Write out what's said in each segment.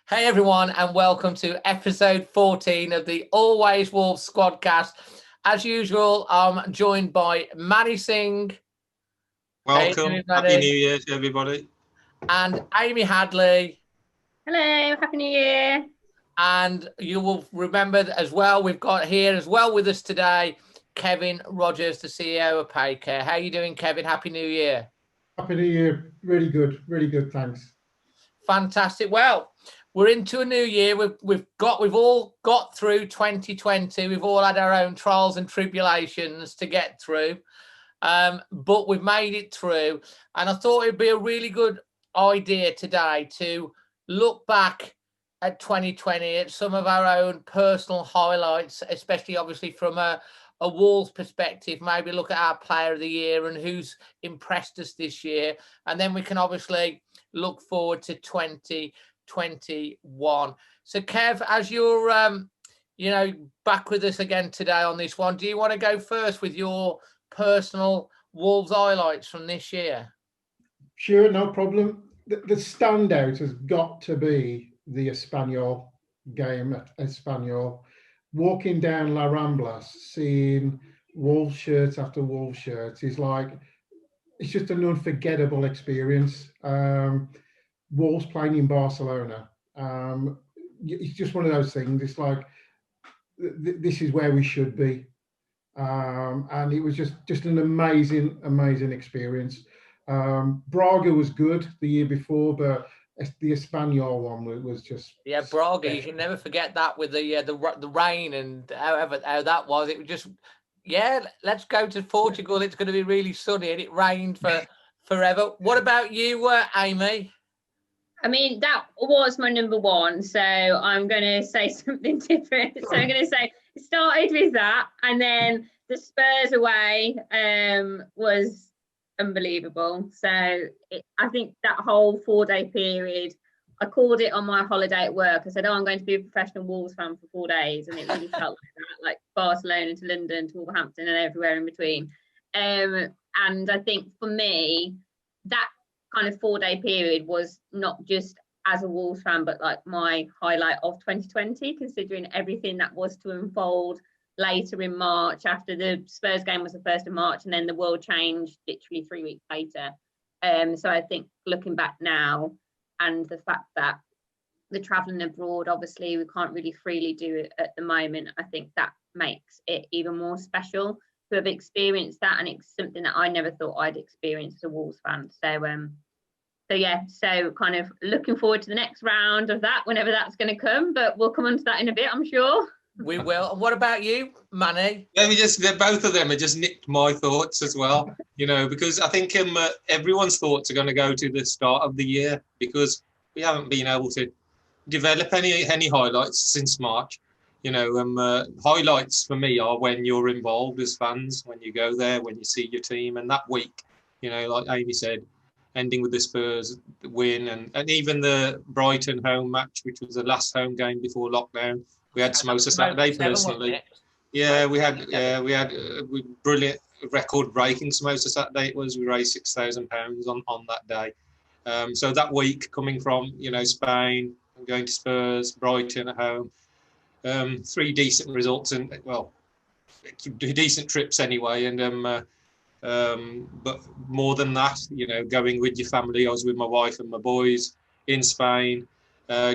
Hey everyone, and welcome to episode 14 of the Always Wolves Squadcast. As usual, I'm joined by Manny Singh. Welcome. Happy New Year to everybody. And Amy Hadley. Hello, Happy New Year. And you will remember as well, we've got here as well with us today, Kevin Rogers, the CEO of Paycare. How are you doing, Kevin? Happy New Year. Happy New Year. Really good, thanks. Fantastic. Well, we're into a new year. We've all got through 2020. We've all had our own trials and tribulations to get through, but we've made it through. And I thought it'd be a really good idea today to look back at 2020 at some of our own personal highlights, especially obviously from a Wolves perspective. Maybe look at our player of the year and who's impressed us this year, and then we can obviously look forward to 2021. So Kev, as you're back with us again today on this one, do you want to go first with your personal Wolves highlights from this year? Sure, no problem. The standout has got to be the Espanyol game at Espanyol. Walking down La Rambla, seeing Wolves shirts after Wolves shirts is it's just an unforgettable experience. Wolves playing in Barcelona. It's just one of those things. It's like, this is where we should be. And it was just an amazing experience. Braga was good the year before, but the Espanyol one was just... Yeah, Braga, you can never forget that with the rain and how that was. It was just, let's go to Portugal. It's going to be really sunny, and it rained for forever. What about you, Amy? I mean, that was my number one, so I'm going to say something different. So I'm going to say it started with that, and then the Spurs away was unbelievable. So I think that whole 4-day period, I called it on my holiday at work. I said, I'm going to be a professional Wolves fan for 4 days, and it really felt like that, like Barcelona to London to Wolverhampton and everywhere in between. And I think for me, that kind of 4-day period was not just as a Wolves fan, but like my highlight of 2020, considering everything that was to unfold later in March. After the Spurs game was the 1st of March, and then the world changed literally 3 weeks later. So I think looking back now, and the fact that the travelling abroad, obviously we can't really freely do it at the moment, I think that makes it even more special to have experienced that, and it's something that I never thought I'd experience as a Wolves fan. So kind of looking forward to the next round of that, whenever that's going to come, but we'll come on to that in a bit, I'm sure. We will. And what about you, Manny? Both of them have just nicked my thoughts as well, because I think everyone's thoughts are going to go to the start of the year, because we haven't been able to develop any highlights since March. Highlights for me are when you're involved as fans, when you go there, when you see your team, and that week, like Amy said, ending with the Spurs win, and even the Brighton home match, which was the last home game before lockdown. We had Samosa Saturday personally. Yeah, we had brilliant record-breaking Samosa Saturday. It was. We raised £6,000 on that day. So that week, coming from Spain, going to Spurs, Brighton at home, 3 decent results, and decent trips anyway. And but more than that, going with your family. I was with my wife and my boys in Spain.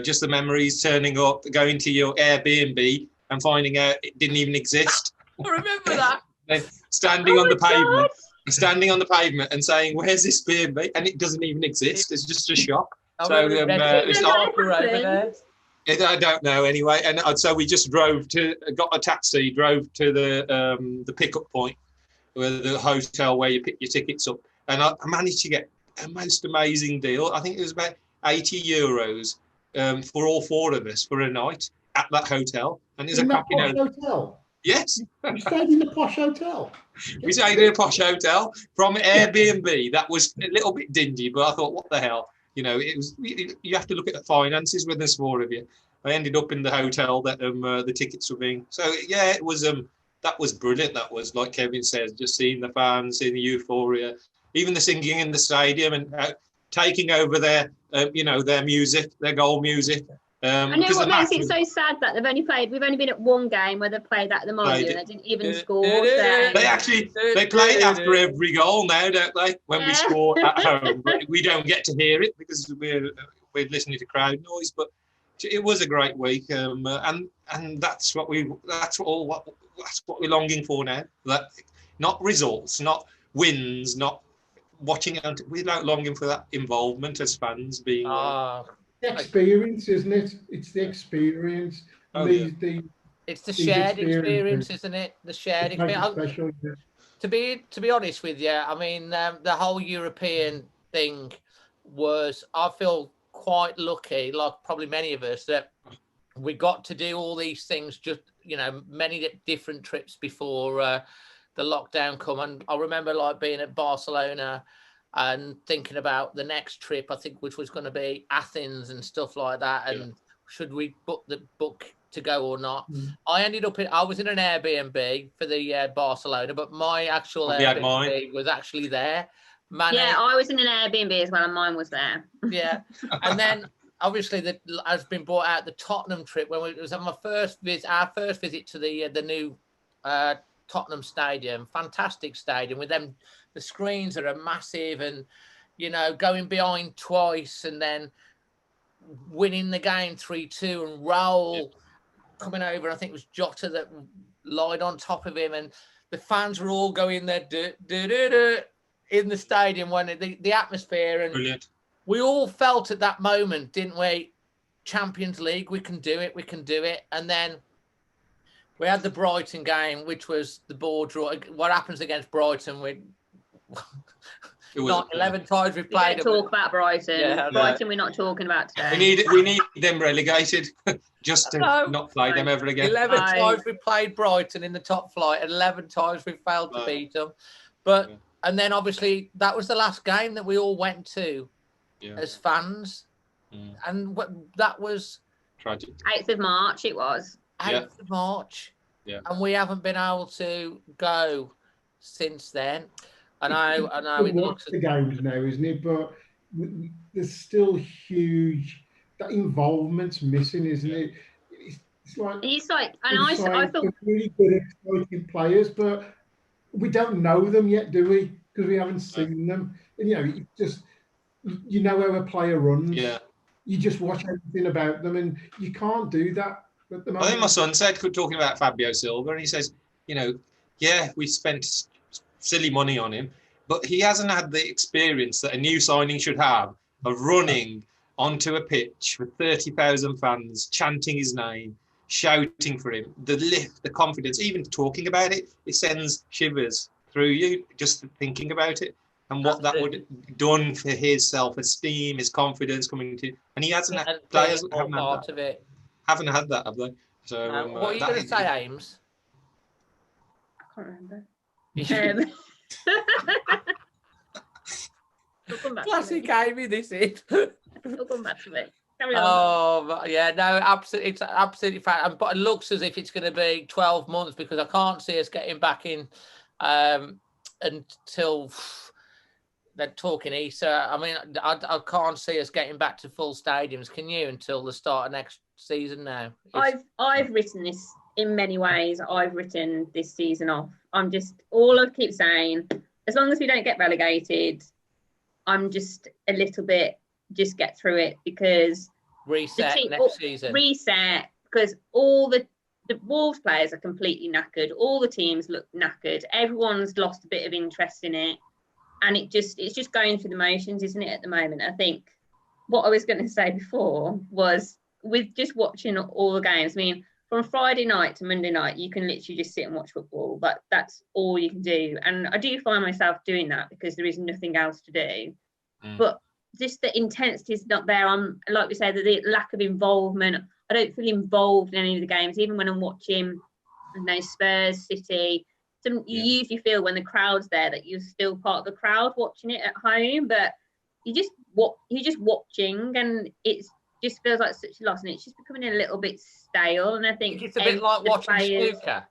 Just the memories, turning up, going to your Airbnb and finding out it didn't even exist. I remember that. Standing on the pavement and saying, "Where's this B&B?" And it doesn't even exist. It's just a shop. I don't know anyway. And so we just got a taxi, drove to the pickup point, where the hotel where you pick your tickets up, and I managed to get a most amazing deal. I think it was about €80 for all 4 of us for a night at that hotel. And it's a cracking hotel. Yes. You stayed in the posh hotel. We stayed in a posh hotel from Airbnb. That was a little bit dingy, but I thought, what the hell? It was. You have to look at the finances when there's 4 of you. I ended up in the hotel that the tickets were being. So yeah, it was. That was brilliant. That was, like Kevin says, just seeing the fans, seeing the euphoria, even the singing in the stadium, and taking over their, their music, their goal music. I know what makes it so sad that we've only been at one game where they played that at the Molineux and they didn't even score. So. They play it after every goal now, don't they? When we score at home, but we don't get to hear it because we're listening to crowd noise. But it was a great week, and that's what we're longing for now. That not results, not wins, not watching it. We're longing for that involvement as fans being. Experience, isn't it? It's the experience. It's the shared experience, isn't it? The shared experience. To be honest with you, I mean, the whole European thing was. I feel quite lucky, like probably many of us, that we got to do all these things. Just many different trips before the lockdown come. And I remember like being at Barcelona and thinking about the next trip, I think, which was going to be Athens and stuff like that. And should we book to go or not? I ended up I was in an Airbnb for the Barcelona, but my actual Airbnb was actually there. I was in an Airbnb as well, and mine was there. Yeah, and then obviously that has been brought out the Tottenham trip when it was on our first visit to the new Tottenham Stadium. Fantastic stadium with them. The screens are massive, and going behind twice and then winning the game 3-2, and Raul coming over. I think it was Jota that lied on top of him, and the fans were all going there in the stadium when the atmosphere, and brilliant. We all felt at that moment, didn't we? Champions League, we can do it. And then we had the Brighton game, which was the ball draw. What happens against Brighton? Not 11 times we've played. We don't talk about Brighton. Yeah, Brighton, we're not talking about today. We need them relegated just to not play them ever again. 11 times we played Brighton in the top flight, and 11 times we failed to beat them. But and then obviously that was the last game that we all went to as fans, and that was tragic. 8th of March. It was 8th of March. Yeah, and we haven't been able to go since then. And I it looks the games now, isn't it? But there's still huge that involvement's missing, isn't it? It's like I thought really good, exciting players, but we don't know them yet, do we? Because we haven't seen them. And you just how a player runs. Yeah. You just watch everything about them, and you can't do that at the moment. I think my son said, talking about Fabio Silva, and he says, we spent silly money on him, but he hasn't had the experience that a new signing should have of running onto a pitch with 30,000 fans chanting his name, shouting for him, the lift, the confidence, even talking about it sends shivers through you just thinking about it, and what that would have done for his self-esteem, his confidence coming to, and he hasn't had players haven't had that, have they? So what are you going to say, Ames? I can't remember. Classic Amy, this is. It'll come back to me. Absolutely, it's absolutely fine. But it looks as if it's going to be 12 months because I can't see us getting back in until they're talking Easter. I mean, I can't see us getting back to full stadiums. Can you? Until the start of next season now. I've written this in many ways. I've written this season off. All I keep saying, as long as we don't get relegated, I'm just a little bit, just get through it, because reset next season. Reset, because all the Wolves players are completely knackered. All the teams look knackered. Everyone's lost a bit of interest in it, and it's just going through the motions, isn't it? At the moment, I think what I was going to say before was with just watching all the games. I mean, from Friday night to Monday night, you can literally just sit and watch football, but that's all you can do. And I do find myself doing that because there is nothing else to do. But just the intensity is not there. Like we said, the lack of involvement. I don't feel involved in any of the games, even when I'm watching, Spurs, City. You usually feel when the crowd's there that you're still part of the crowd watching it at home, but you're just watching, and it just feels like such a loss, and it's just becoming a little bit stale. And I think it's a bit like watching snooker.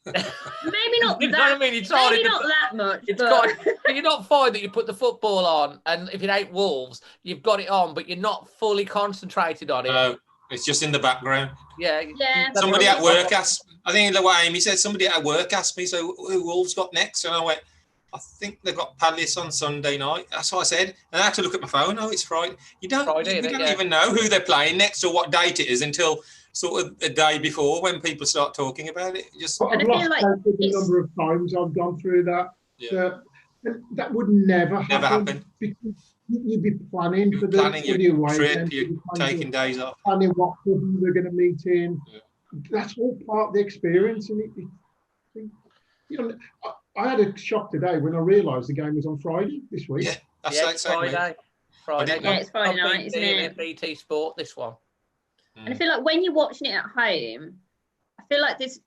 Maybe not You know that. what I mean? It's hard. Maybe not that much. It's But quite, you're not fine that you put the football on, and if it ain't Wolves, you've got it on, but you're not fully concentrated on it. No, it's just in the background. Yeah. Yeah. Somebody at work asked, I think the way Amy said, somebody at work asked me, so who Wolves got next? And I went, I think they've got Palace on Sunday night. That's what I said. And I had to look at my phone. Oh, it's Friday. You don't even know who they're playing next or what date it is until sort of a day before when people start talking about it. Just I've lost count of the number of times I've gone through that. Yeah. That would never happen. Because you'd be planning for the away trip, you're taking days off. Planning what club they're going to meet in. Yeah. That's all part of the experience. And you know, I had a shock today when I realised the game was on Friday this week. Yeah, that's Friday. Friday. Yeah, it's Friday night, isn't it? BT Sport, this one. And I feel like when you're watching it at home, I feel like there's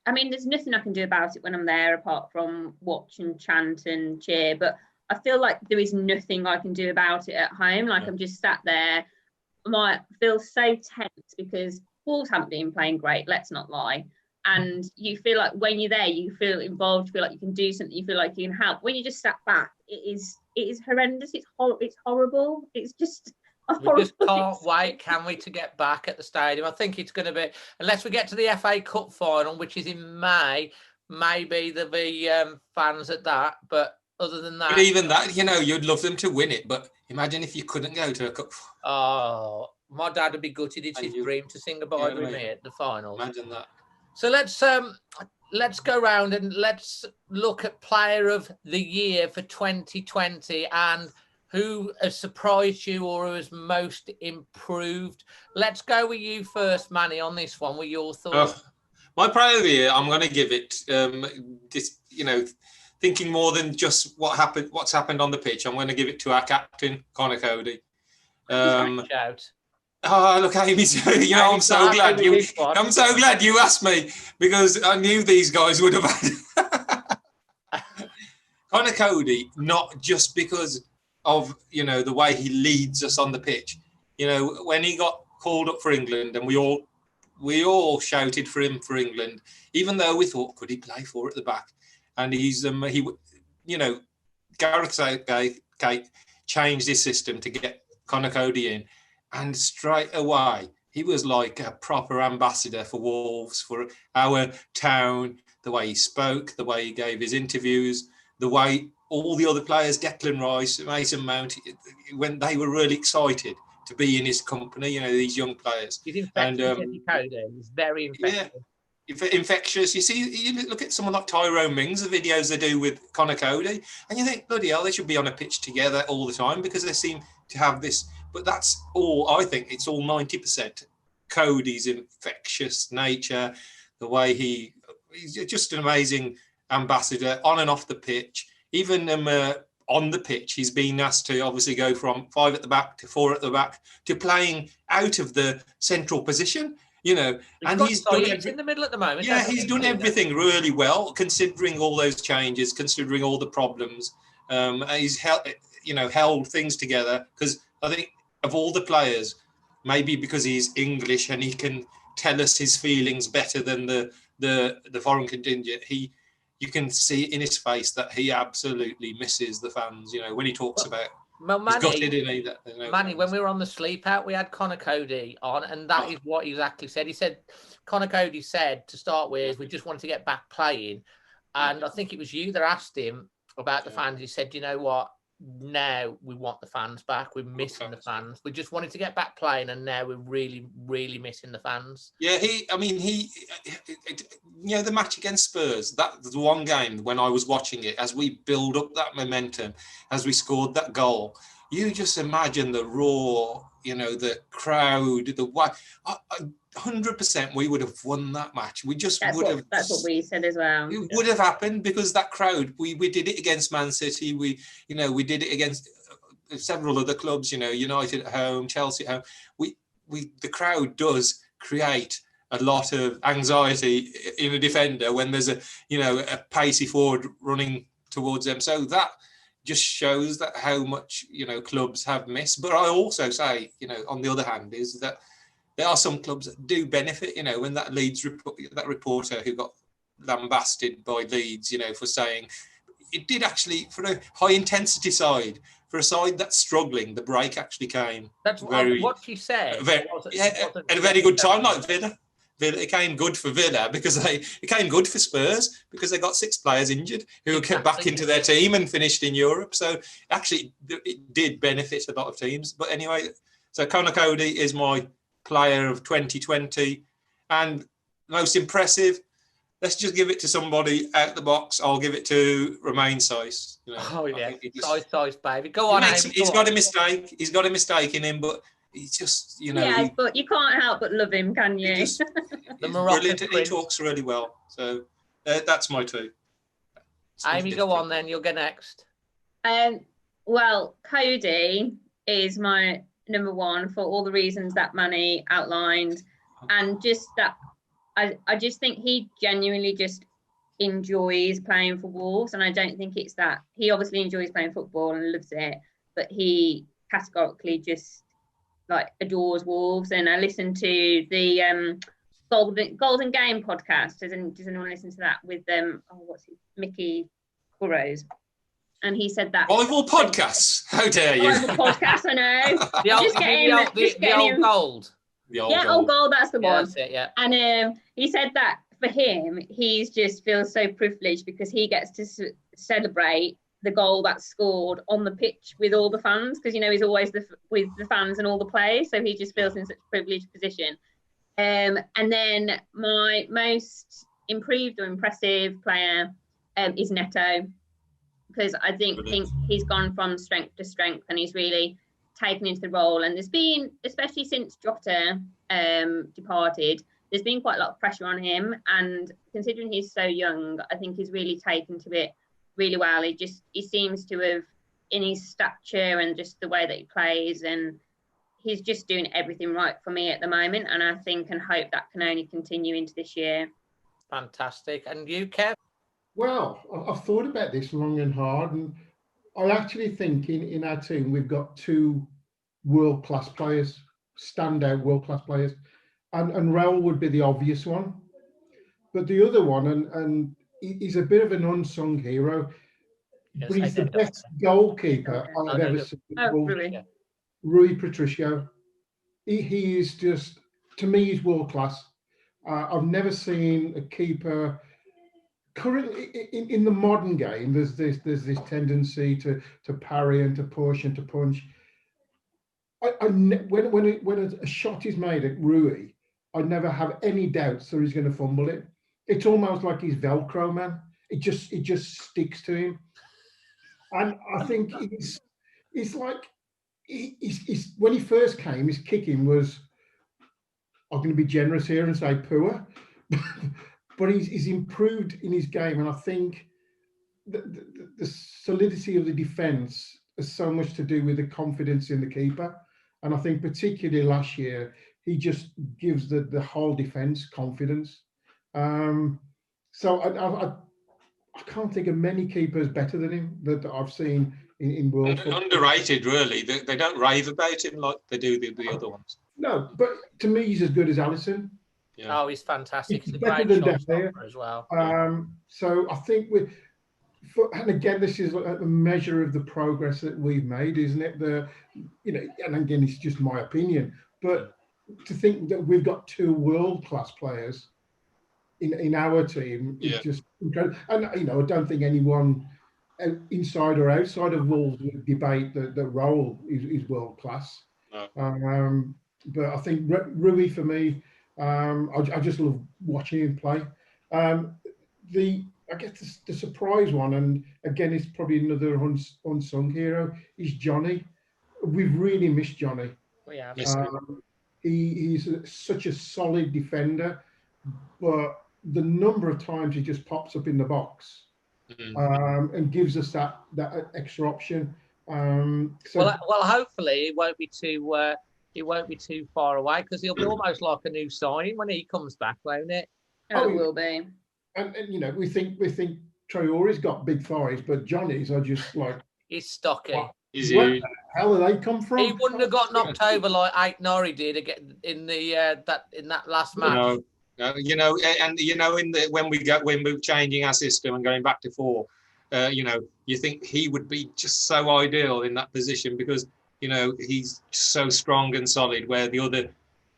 nothing I can do about it when I'm there apart from watch and chant and cheer. But I feel like there is nothing I can do about it at home. Like I'm just sat there. I might feel so tense because Wolves haven't been playing great, let's not lie. And you feel like when you're there, you feel involved, you feel like you can do something, you feel like you can help. When you just sat back, it is horrendous. It's horrible. It's just we just can't wait, can we, to get back at the stadium? I think it's going to be, unless we get to the FA Cup final, which is in May, maybe there'll be fans at that. But other than that, but even that, you'd love them to win it. But imagine if you couldn't go to a cup. Oh, my dad would be gutted. It's his dream to sing a Bible with me at the finals. Imagine that. So let's go round and let's look at Player of the Year for 2020 and who has surprised you or who has most improved. Let's go with you first, Manny, on this one. With your thoughts? My Player of the Year, I'm going to give it thinking more than just what's happened on the pitch. I'm going to give it to our captain, Conor Cody. Shout. Oh, look, Amy's. I'm so glad you asked me because I knew these guys would have had Conor Cody, not just because of the way he leads us on the pitch. When he got called up for England, and we all shouted for him for England, even though we thought, could he play four at the back? And Gareth Southgate changed his system to get Conor Cody in. And straight away, he was like a proper ambassador for Wolves, for our town, the way he spoke, the way he gave his interviews, the way all the other players, Declan Rice, Mason Mount, when they were really excited to be in his company, these young players. He's infectious, he's very infectious. Yeah, infectious. You see, you look at someone like Tyrone Mings, the videos they do with Conor Cody, and you think, bloody hell, they should be on a pitch together all the time because they seem to have this. But that's all, I think it's all 90%. Cody's infectious nature, the way he's just an amazing ambassador on and off the pitch. Even on the pitch, he's been asked to obviously go from 5 at the back to 4 at the back to playing out of the central position, and he's done in the middle at the moment. Yeah, he's done everything really well, considering all those changes, considering all the problems. He's held things together because I think of all the players, maybe because he's English and he can tell us his feelings better than the foreign contingent. You can see in his face that he absolutely misses the fans. When he talks about. Well, Manny, when we were on the sleep out, we had Conor Cody on, and that is what he exactly said. He said, Conor Cody said to start with, we just wanted to get back playing, and I think it was you that asked him about the fans. He said, you know what? Now we want the fans back. We're missing the fans. We just wanted to get back playing, and now we're really, really missing the fans. Yeah, the match against Spurs, that was the one game when I was watching it, as we build up that momentum, as we scored that goal, you just imagine the roar, the crowd, the way. 100% we would have won that match. We just would have. That's what we said as well. It would have happened because that crowd. We did it against Man City. We did it against several other clubs. United at home, Chelsea at home. The crowd does create a lot of anxiety in a defender when there's a pacey forward running towards them. So that just shows that how much clubs have missed. But I also say on the other hand is that there are some clubs that do benefit, when that Leeds that reporter who got lambasted by Leeds, for saying it did actually, for a high intensity side, for a side that's struggling, the break actually came. That's what she said. At a very good time, like Villa. It came good for Villa because it came good for Spurs because they got 6 players injured who got back into their team and finished in Europe. So actually, it did benefit a lot of teams. But anyway, so Conor Cody is my player of 2020, and most impressive. Let's just give it to somebody out the box. I'll give it to Romain Saiss. Oh yeah, Saiss, baby. Go on. He's got a mistake. He's got a mistake in him, but he's just, Yeah, but you can't help but love him, can you? He's brilliant. He talks really well. So that's my 2. Amy, go on then. You'll get next. Well, Cody is my number 1 for all the reasons that Manny outlined, and just that I just think he genuinely just enjoys playing for Wolves, and I don't think it's that he obviously enjoys playing football and loves it, but he categorically just adores Wolves. And I listened to the Golden Game podcast. Does anyone listen to that with Mickey Burrows? And he said that rival podcasts. How dare you? Rival podcast, I know. the old gold. Old Gold, that's the one. That's it, yeah. And he said that for him, he just feels so privileged because he gets to celebrate the goal that's scored on the pitch with all the fans, because he's always with the fans and all the players, so he just feels in such a privileged position. And then my most improved or impressive player is Neto, because I think he's gone from strength to strength and he's really taken into the role. And there's been, especially since Jota departed, there's been quite a lot of pressure on him, and considering he's so young, I think he's really taken to it really well. He seems to have, in his stature and just the way that he plays, and he's just doing everything right for me at the moment, and I think and hope that can only continue into this year. Fantastic. And you, Kev? Well, I've thought about this long and hard, and I actually think in our team we've got 2 world-class players, standout world-class players, and Raul would be the obvious one. But the other one, and he's a bit of an unsung hero, but he's the best goalkeeper I've ever seen. Really? Rui Patricio. He is just, to me, he's world-class. I've never seen a keeper currently in the modern game. There's this tendency to parry and to push and to punch. When a shot is made at Rui, I never have any doubts that he's going to fumble it. It's almost like he's Velcro, man. It just sticks to him. And I think he's like when he first came, his kicking was, I'm going to be generous here and say poor, but he's improved in his game, and I think the solidity of the defence has so much to do with the confidence in the keeper, and I think particularly last year he just gives the whole defence confidence. So I can't think of many keepers better than him that I've seen in world football. Underrated, really. They don't rave about him like they do the other ones. No, but to me, he's as good as Alisson. Yeah. Oh, he's fantastic. He's a better great than shot stopper as well. So I think and again, this is a measure of the progress that we've made, isn't it? And again, it's just my opinion, but to think that we've got 2 world-class players in our team is just incredible. And I don't think anyone inside or outside of Wolves would debate that Raul is world class. No. But I think Rui, for me, I just love watching him play. I guess the surprise one, and again, it's probably another unsung hero, is Johnny. We've really missed Johnny. Yeah, he's such a solid defender, but the number of times he just pops up in the box and gives us that extra option. Well, hopefully it won't be too far away, because he'll be almost like a new signing when he comes back, won't it? Oh, it will be. And we think Traore's got big thighs, but Johnny's are just like, he's stocky. Where the hell do they come from? He wouldn't have got knocked over like Ait Norrie did again in the that last match. You know, and you know, when we're changing our system and going back to 4, you know, you think he would be just so ideal in that position because you know he's so strong and solid. Where the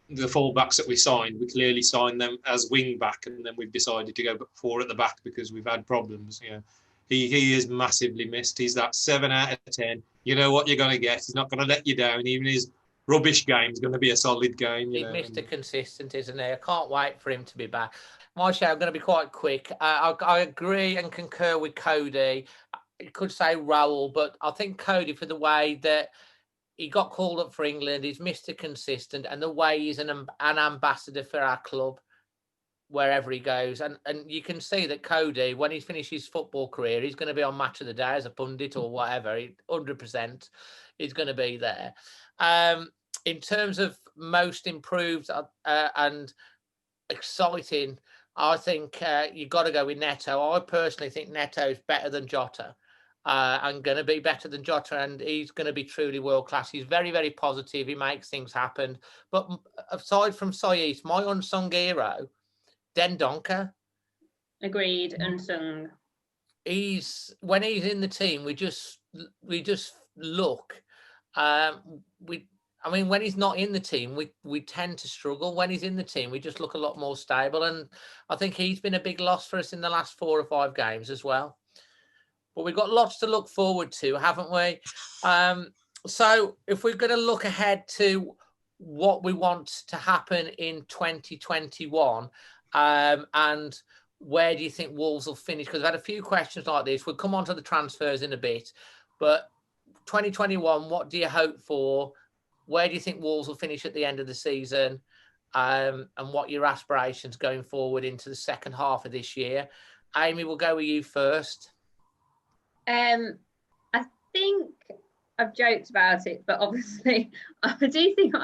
fullbacks that we signed, we clearly signed them as wing back, and then we've decided to go 4 at the back because we've had problems. You know, he is massively missed. He's that 7 out of 10. You know what you're going to get. He's not going to let you down. Even his rubbish game is going to be a solid game. He's Mr. Consistent, isn't he? I can't wait for him to be back. My show, I'm going to be quite quick. I agree and concur with Cody. You could say Raul, but I think Cody, for the way that he got called up for England, he's Mr. Consistent, and the way he's an ambassador for our club wherever he goes. And you can see that Cody, when he finishes his football career, he's going to be on Match of the Day as a pundit or whatever. 100% he's going to be there. In terms of most improved and exciting, I think you've got to go with Neto. I personally think Neto is better than Jota. And going to be better than Jota, and he's going to be truly world class. He's very, very positive. He makes things happen. But aside from Saiss, my unsung hero, Dendoncker. Agreed, unsung. When he's in the team, we just look. When he's not in the team, we tend to struggle. When he's in the team, we just look a lot more stable. And I think he's been a big loss for us in the last 4 or 5 games as well. But we've got lots to look forward to, haven't we? So if we're going to look ahead to what we want to happen in 2021, and where do you think Wolves will finish? Because I've had a few questions like this. We'll come on to the transfers in a bit. But 2021, what do you hope for? Where do you think Wolves will finish at the end of the season? And what are your aspirations going forward into the second half of this year? Amy, we'll go with you first. I think I've joked about it, but obviously I don't think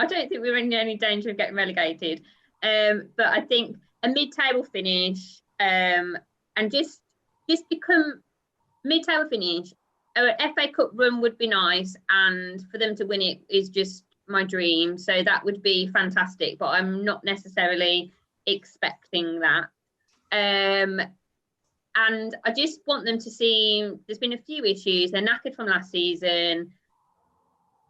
we're in any danger of getting relegated. But I think a mid-table finish, and just become mid-table finish. An FA Cup run would be nice, and for them to win it is just my dream. So that would be fantastic, but I'm not necessarily expecting that. And I just want them to see, there's been a few issues. They're knackered from last season,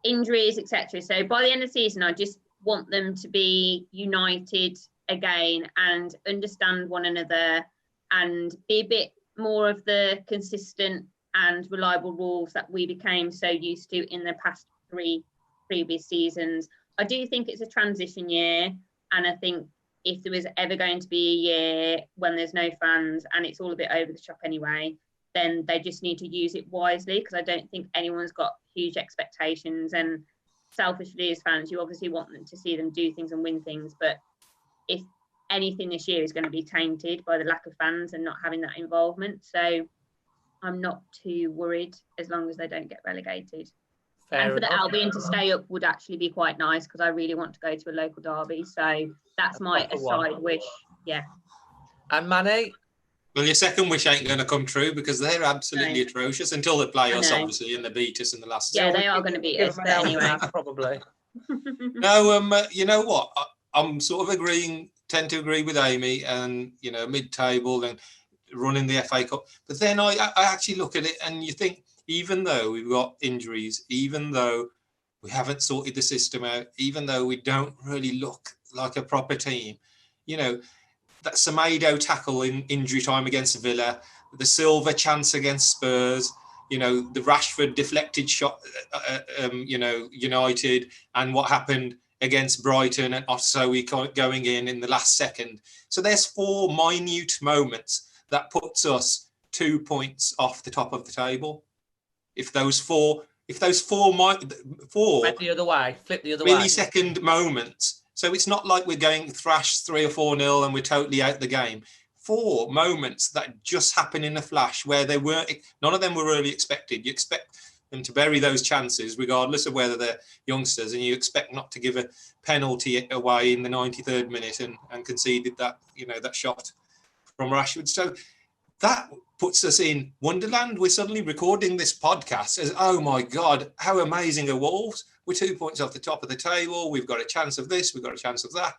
injuries, etc. So by the end of the season, I just want them to be united again and understand one another and be a bit more of the consistent and reliable Wolves that we became so used to in the past 3 previous seasons. I do think it's a transition year, and I think if there was ever going to be a year when there's no fans and it's all a bit over the top anyway, then they just need to use it wisely, because I don't think anyone's got huge expectations. And selfishly as fans, you obviously want them to see them do things and win things. But if anything this year is going to be tainted by the lack of fans and not having that involvement. So I'm not too worried as long as they don't get relegated. And for the Albion to stay up would actually be quite nice, because I really want to go to a local derby. So that's my aside wish. Yeah. And Manny? Well, your second wish ain't going to come true, because they're absolutely atrocious until they play us, obviously, and they beat us in the last. Yeah, they are going to beat us, but anyway. Probably. No, you know what? I'm sort of tend to agree with Amy, and, you know, mid-table and running the FA Cup. But then I actually look at it and you think, even though we've got injuries, even though we haven't sorted the system out, even though we don't really look like a proper team, you know, that Semedo tackle in injury time against Villa, the Silva chance against Spurs, you know, the Rashford deflected shot, you know, United, and what happened against Brighton and Osoi going in the last second. So there's 4 minute moments that puts us 2 points off the top of the table. If those four flip the other way, millisecond moments. So it's not like we're getting thrashed 3 or 4-0 and we're totally out the game. 4 moments that just happen in a flash, where none of them were really expected. You expect them to bury those chances regardless of whether they're youngsters, and you expect not to give a penalty away in the 93rd minute and conceded that, you know, that shot from Rashford. So that puts us in Wonderland. We're suddenly recording this podcast as, oh my God, how amazing are Wolves? We're 2 points off the top of the table. We've got a chance of this. We've got a chance of that.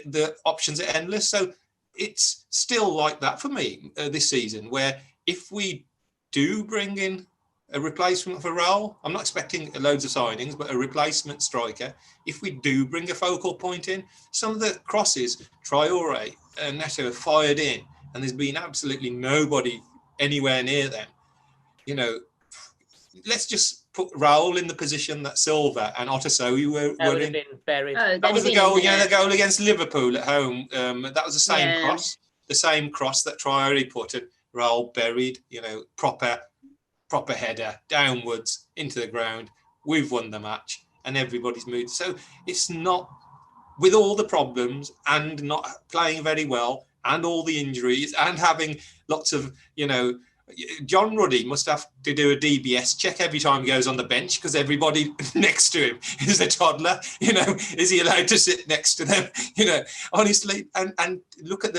the options are endless. So it's still like that for me this season, where if we do bring in a replacement for Raul, I'm not expecting loads of signings, but a replacement striker. If we do bring a focal point in, some of the crosses Traore and Neto have fired in, and there's been absolutely nobody anywhere near them. You know, let's just put Raul in the position that Silva and Otasowie were in. Been buried. That was the goal, the goal against Liverpool at home. That was the same cross, the same cross that Traore put, and Raul buried. You know, proper header downwards into the ground. We've won the match, and everybody's moved. So it's not, with all the problems and not playing very well, and all the injuries, and having lots of, John Ruddy must have to do a DBS check every time he goes on the bench, because everybody next to him is a toddler. Is he allowed to sit next to them? Honestly, and look at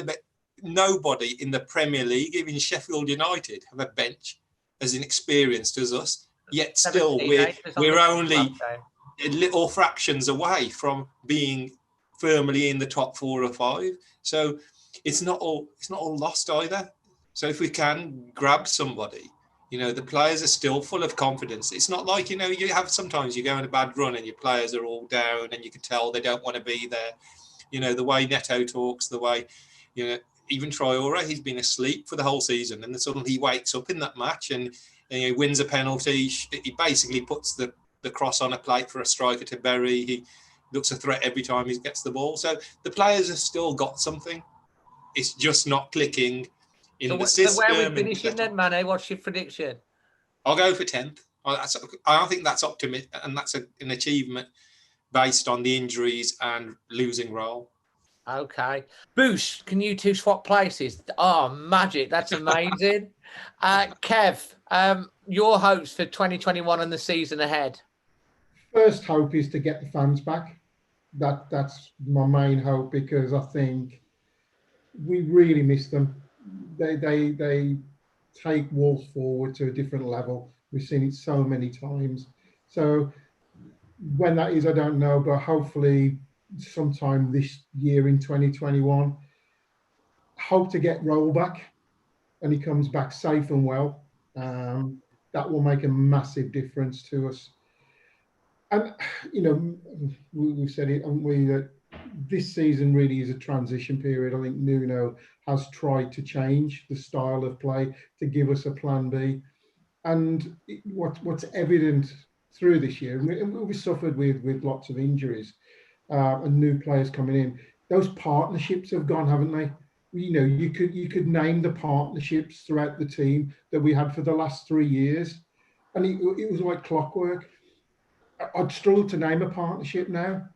nobody in the Premier League, even Sheffield United, have a bench as inexperienced as us. Yet still, we're only little fractions away from being firmly in the top 4 or 5. So it's not all lost either. So if we can grab somebody, the players are still full of confidence. It's not like, you have sometimes you go in a bad run and your players are all down and you can tell they don't want to be there. The way Neto talks, the way, even Traore, he's been asleep for the whole season, and then suddenly he wakes up in that match and he wins a penalty. He basically puts the cross on a plate for a striker to bury. He looks a threat every time he gets the ball. So the players have still got something. It's just not clicking in the system. So where are we finishing then, Manny? What's your prediction? I'll go for 10th. I think that's optimistic, and that's an achievement based on the injuries and losing Raul. Okay. Boosh, can you two swap places? Oh, magic. That's amazing. Kev, your hopes for 2021 and the season ahead? First hope is to get the fans back. That's my main hope, because I think we really miss them. They take Wolves forward to a different level. We've seen it so many times. So when that is, I don't know, but hopefully sometime this year in 2021, hope to get Raul back and he comes back safe and well. That will make a massive difference to us. And, we've said it, haven't we, that this season really is a transition period. I think Nuno has tried to change the style of play to give us a plan B. And what's evident through this year, we suffered with lots of injuries and new players coming in. Those partnerships have gone, haven't they? You could name the partnerships throughout the team that we had for the last 3 years, and it was like clockwork. I'd struggle to name a partnership now.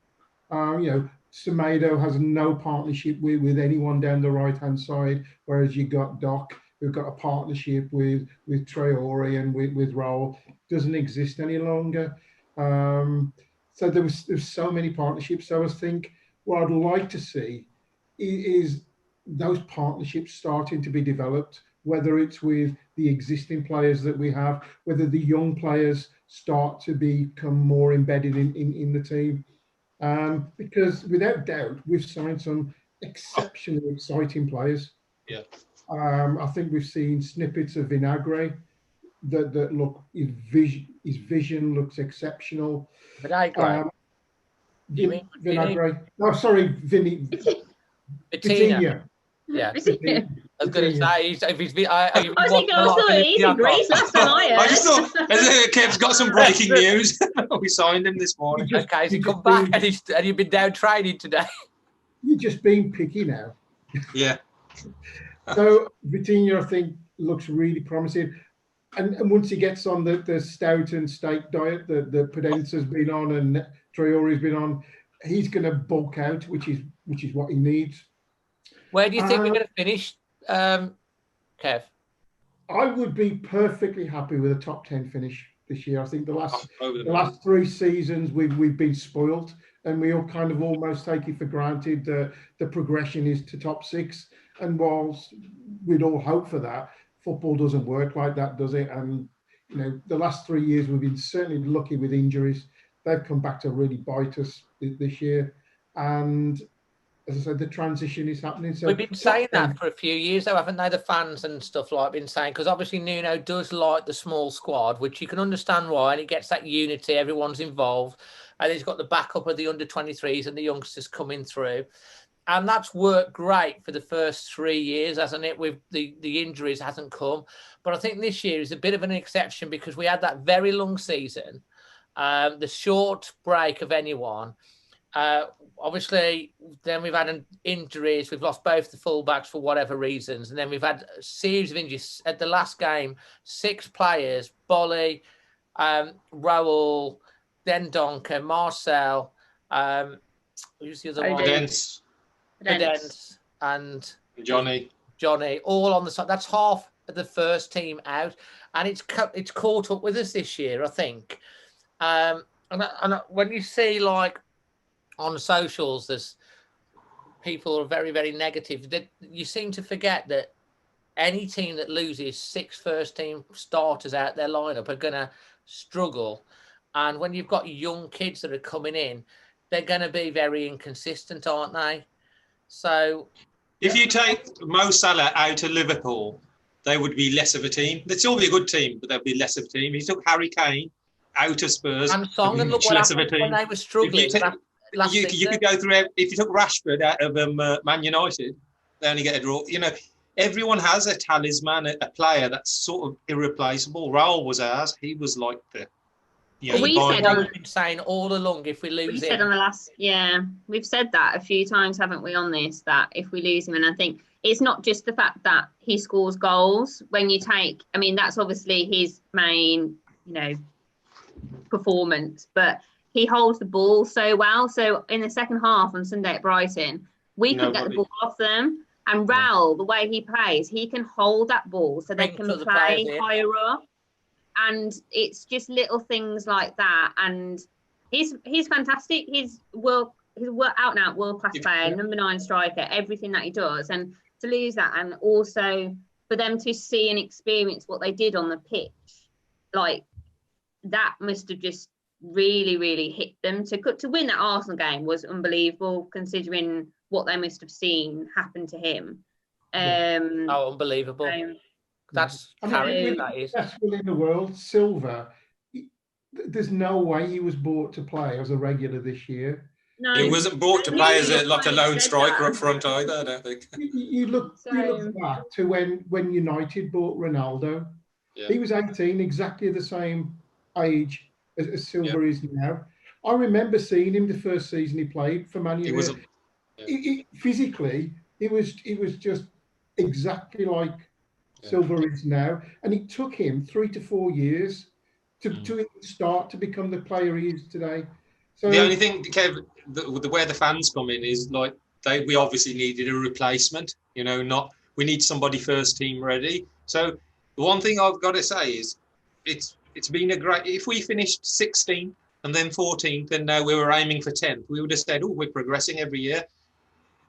Semedo has no partnership with anyone down the right-hand side, whereas you got Doc, who've got a partnership with Traore and with Raul. Doesn't exist any longer. So there's so many partnerships. So I think what I'd like to see is those partnerships starting to be developed, whether it's with the existing players that we have, whether the young players start to become more embedded in the team. Because without doubt, we've signed some exceptionally exciting players. Yeah. I think we've seen snippets of Vinagre that look, his vision looks exceptional. Vinagre? You mean Vinagre? No, sorry, Vitinha. Yeah. Vitinha. I was going to say, if he's he's in Greece last time I heard. I just thought, Kev's got some breaking news. We signed him this morning. Okay, he's come back and you've been down training today. You're just being picky now. Yeah. So Vitinha, I think, looks really promising. And once he gets on the stout and steak diet that Pudenza's been on and Traore's been on, he's going to bulk out, which is what he needs. Where do you think we're going to finish, Kev? I would be perfectly happy with a top 10 finish this year. I think the last 3 seasons we've been spoiled, and we all kind of almost take it for granted that the progression is to top 6. And whilst we'd all hope for that, football doesn't work like that, does it? And the last 3 years we've been certainly lucky with injuries. They've come back to really bite us this year, and as I said, the transition is happening. So we've been saying that for a few years, though, haven't they? The fans and stuff like been saying, because obviously Nuno does like the small squad, which you can understand why, and he gets that unity, everyone's involved, and he's got the backup of the under-23s and the youngsters coming through. And that's worked great for the first 3 years, hasn't it? With the injuries hasn't come. But I think this year is a bit of an exception because we had that very long season, the short break of anyone. Obviously, then we've had injuries. We've lost both the fullbacks for whatever reasons. And then we've had a series of injuries. At the last game, 6 players, Bolly, Raul, then Donker, Marcel, who's the other one? Cadence and Johnny, all on the side. That's half of the first team out, and it's caught up with us this year, I think. And when you see like on socials, there's people are very, very negative. That you seem to forget that any team that loses 6 first team starters out their lineup are going to struggle, and when you've got young kids that are coming in, they're going to be very inconsistent, aren't they? So, if you take Mo Salah out of Liverpool, they would be less of a team. They'd still be a good team, but they'd be less of a team. If you took Harry Kane out of Spurs, and Song, and look what happened when they were struggling. You could go through. If you took Rashford out of Man United, they only get a draw. You know, everyone has a talisman, a player that's sort of irreplaceable. Raul was ours. He was like the. Well, we've been saying all along, if we lose him. Said on the last, we've said that a few times, haven't we, on this, that if we lose him, and I think it's not just the fact that he scores goals. When you take, I mean, that's obviously his main, performance, but he holds the ball so well. So in the second half on Sunday at Brighton, we can get the ball off them. And Raul, the way he plays, he can hold that ball so they can play higher up. And it's just little things like that. And he's fantastic. He's out and out world class player, number 9 striker, everything that he does. And to lose that, and also for them to see and experience what they did on the pitch, like that must have just really, really hit them. To win that Arsenal game was unbelievable, considering what they must have seen happen to him. Unbelievable. That's carrying, that is. Successful in the world, Silva. There's no way he was bought to play as a regular this year. No, he wasn't bought to play as a lone striker up front either, I don't think. You look back to when United bought Ronaldo. Yeah. He was 18, exactly the same age as Silva is now. I remember seeing him the first season he played for Man United. Physically, he was just exactly like Silva is now, and it took him 3 to 4 years to start to become the player he is today. So the only thing, Kev, where the fans come in is like we obviously needed a replacement. We need somebody first team ready. So the one thing I've got to say is it's been a great. If we finished 16th and then 14th, and now we were aiming for 10th, we would have said, "Oh, we're progressing every year."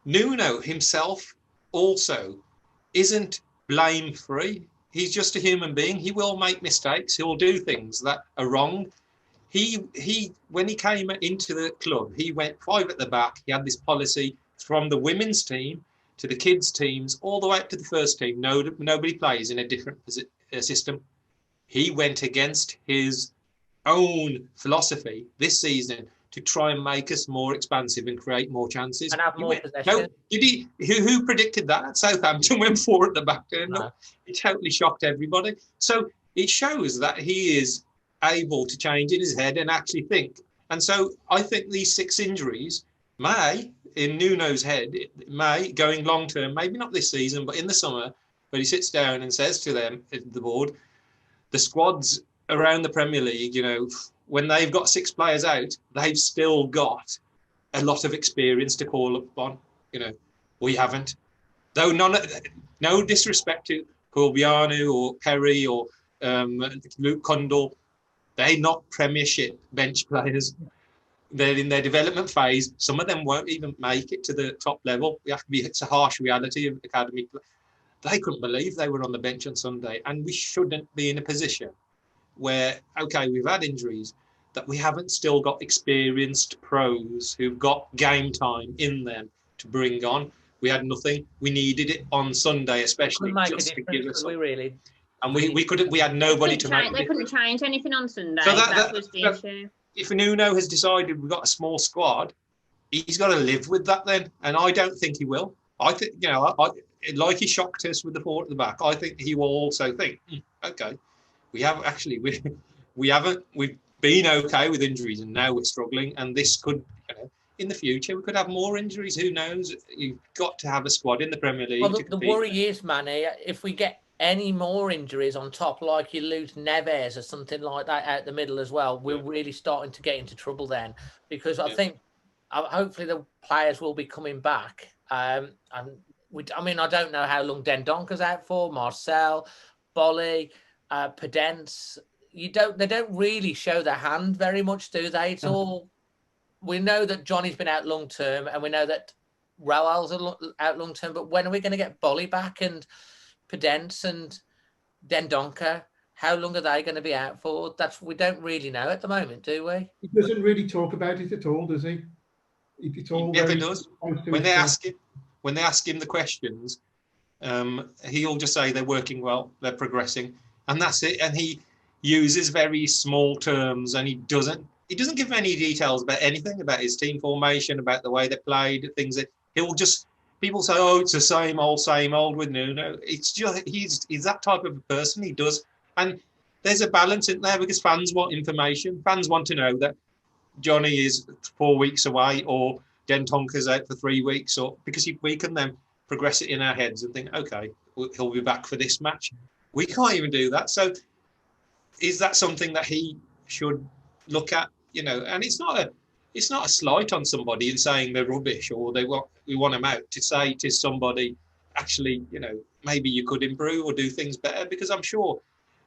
Nuno himself also isn't blame-free. He's just a human being. He will make mistakes. He'll do things that are wrong. He when he came into the club, he went 5 at the back. He had this policy from the women's team to the kids' teams, all the way up to the first team. Nobody plays in a different system. He went against his own philosophy this season to try and make us more expansive and create more chances. And have more possession. Who predicted that? Southampton went 4 at the back. No. It totally shocked everybody. So it shows that he is able to change in his head and actually think. And so I think these 6 injuries may, in Nuno's head, going long term, maybe not this season, but in the summer, but he sits down and says to them, the board, the squads around the Premier League, when they've got 6 players out, they've still got a lot of experience to call upon. We haven't. Though no disrespect to Corbiano or Perry or Luke Cundle, they're not Premiership bench players. They're in their development phase. Some of them won't even make it to the top level. It's a harsh reality of academy. They couldn't believe they were on the bench on Sunday, and we shouldn't be in a position where, okay, we've had injuries, that we haven't still got experienced pros who've got game time in them to bring on. We had nothing. We needed it on Sunday, especially Couldn't make a just to difference, give us. we really. And we had nobody to make. They couldn't change anything on Sunday. So that was the issue. If Nuno has decided we've got a small squad, he's got to live with that then, and I don't think he will. I think, like he shocked us with the 4 at the back, I think he will also think, okay, we've been okay with injuries, and now we're struggling, and this could, in the future, we could have more injuries. Who knows? You've got to have a squad in the Premier League. Well, the worry is, Manny, if we get any more injuries on top, like you lose Neves or something like that out the middle as well, we're really starting to get into trouble then, because I think hopefully the players will be coming back. And I don't know how long Dendonker's out for, Marcel, Bolly, Pedence. They don't really show their hand very much, do they? It's all, we know that Johnny's been out long term, and we know that Raoul's out long term, but when are we going to get Bolly back and Pedence and Dendonker? How long are they going to be out for? We don't really know at the moment, do we? He doesn't really talk about it at all, does he? It's all he never does. When they ask him the questions, he'll just say they're working well, they're progressing, and that's it. And he uses very small terms, and he doesn't give any details about anything, about his team formation, about the way they played, things that people say, oh, it's the same old with Nuno. It's just he's that type of a person. He does, and there's a balance in there because fans want information. Fans want to know that Johnny is 4 weeks away, or Dentonker's out for 3 weeks, or because we can then progress it in our heads and think, okay, he'll be back for this match. We can't even do that. So is that something that he should look at? And it's not a slight on somebody in saying they're rubbish or we want them out. To say to somebody, actually, maybe you could improve or do things better, because I'm sure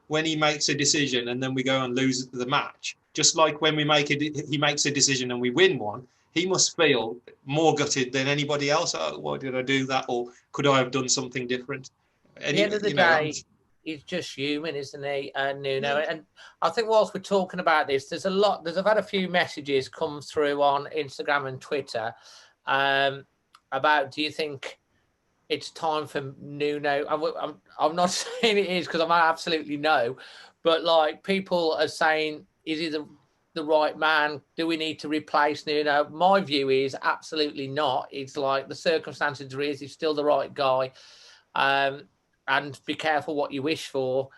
when he makes a decision and then we go and lose the match, just like when he makes a decision and we win one, he must feel more gutted than anybody else. Oh, why did I do that? Or could I have done something different? At the end of the day, he's just human, isn't he, Nuno? And I think whilst we're talking about this, I've had a few messages come through on Instagram and Twitter about, do you think it's time for Nuno? I'm not saying it is, because I'm absolutely no, but like, people are saying, is he the right man? Do we need to replace Nuno? My view is absolutely not. It's like the circumstances are, he's still the right guy. And be careful what you wish for,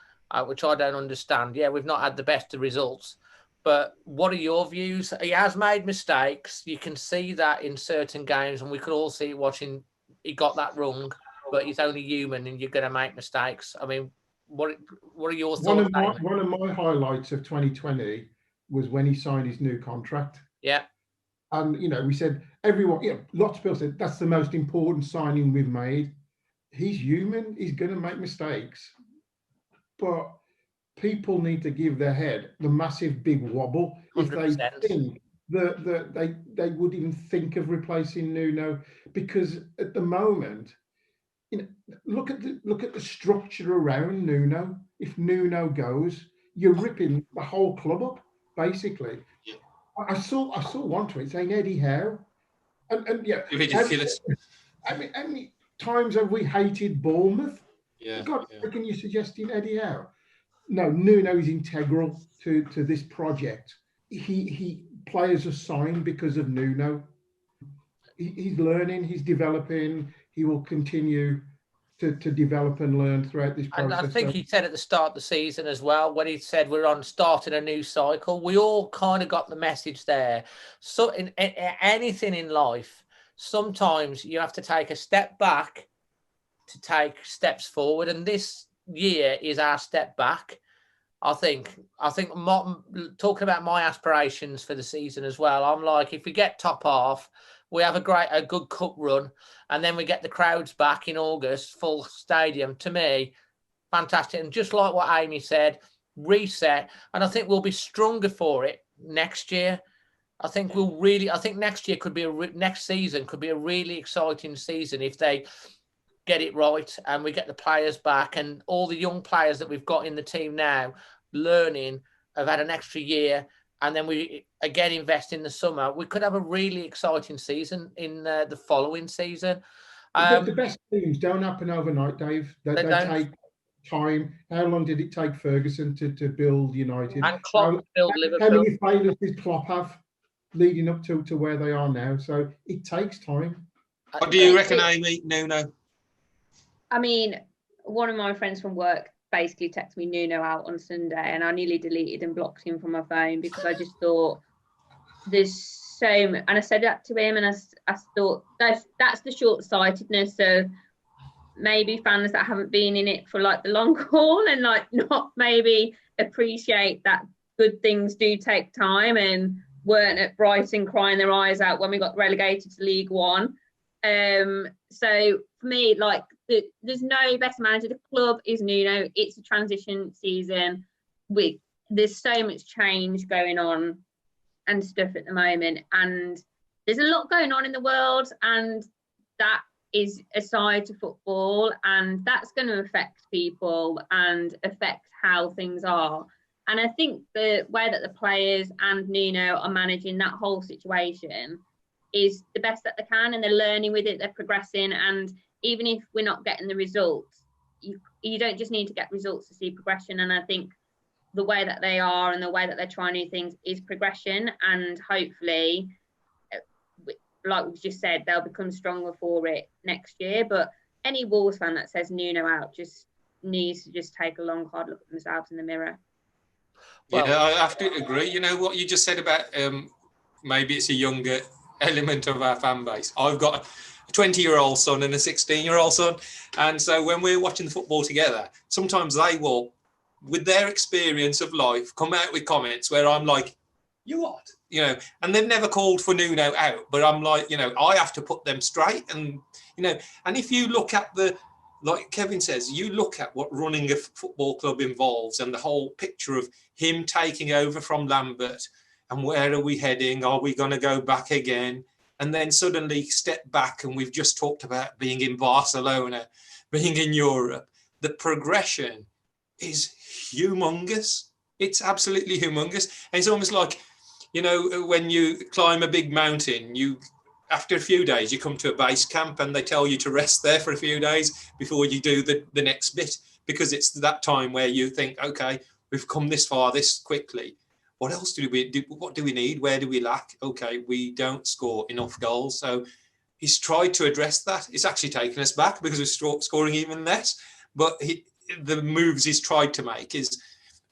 which I don't understand. Yeah, we've not had the best of results. But what are your views? He has made mistakes. You can see that in certain games, and we could all see watching, he got that wrong, but he's only human and you're going to make mistakes. I mean, what are your thoughts? One of my highlights of 2020 was when he signed his new contract. Yeah. And, we said, everyone, lots of people said, that's the most important signing we've made. He's human. He's going to make mistakes. But people need to give their head the massive big wobble 100%. If they think that they would even think of replacing Nuno, because at the moment, look at the structure around Nuno. If Nuno goes, you're ripping the whole club up, basically. Yeah. I saw one tweet saying Eddie Howe, and yeah, ridiculous. How many times have we hated Bournemouth? Yeah. God, reckon you're suggesting Eddie Howe? No, Nuno is integral to this project. He players are signed because of Nuno. He's learning, he's developing. He will continue to develop and learn throughout this process. And I think he said at the start of the season as well, when he said we're starting a new cycle, we all kind of got the message there. So in anything in life, sometimes you have to take a step back to take steps forward, and this year is our step back. I think talking about my aspirations for the season as well, I'm like, if we get top half, we have a good cup run, and then we get the crowds back in August, full stadium. To me, fantastic. And just like what Amy said, reset, and I think we'll be stronger for it next year. I think next year could be next season could be a really exciting season if they get it right and we get the players back, and all the young players that we've got in the team now learning have had an extra year and then we again invest in the summer, we could have a really exciting season in the following season. The best teams don't happen overnight, Dave. They take time. How long did it take Ferguson to build United? And Klopp build Liverpool. How many failures did Klopp have leading up to where they are now? So it takes time. What do you reckon, Amy? Nuno? I mean, one of my friends from work basically texted me Nuno out on Sunday, and I nearly deleted and blocked him from my phone because I just thought there's so much. And I said that to him, and I thought that's the short-sightedness of maybe fans that haven't been in it for like the long haul and like not maybe appreciate that good things do take time, and weren't at Brighton crying their eyes out when we got relegated to League One. So for me, like there's no best manager. The club is Nuno. It's a transition season. There's so much change going on and stuff at the moment, and there's a lot going on in the world, and that is aside to football, and that's going to affect people and affect how things are. And I think the way that the players and Nuno are managing that whole situation is the best that they can, and they're learning with it, they're progressing. And even if we're not getting the results, you don't just need to get results to see progression. And I think the way that they are and the way that they're trying new things is progression, and hopefully, like we've just said, they'll become stronger for it next year. But any Wolves fan that says Nuno out just needs to just take a long, hard look at themselves in the mirror. Well, yeah, I have to agree. You know what you just said about maybe it's a younger element of our fan base. I've got a 20-year-old son and a 16-year-old son, and so when we're watching the football together, sometimes they will, with their experience of life, come out with comments where I'm like, you what? You know, and they've never called for Nuno out, but I'm like, you know, I have to put them straight. And, you know, and if you look at like Kevin says, you look at what running a football club involves and the whole picture of him taking over from Lambert and where are we heading? Are we going to go back again? And then suddenly step back, and we've just talked about being in Barcelona, being in Europe. The progression is humongous. It's absolutely humongous. And it's almost like, you know, when you climb a big mountain, after a few days, you come to a base camp and they tell you to rest there for a few days before you do the next bit, because it's that time where you think, okay, we've come this far this quickly. What else do we do? What do we need? Where do we lack? Okay, we don't score enough goals. So he's tried to address that. It's actually taken us back because we're scoring even less. But the moves he's tried to make is,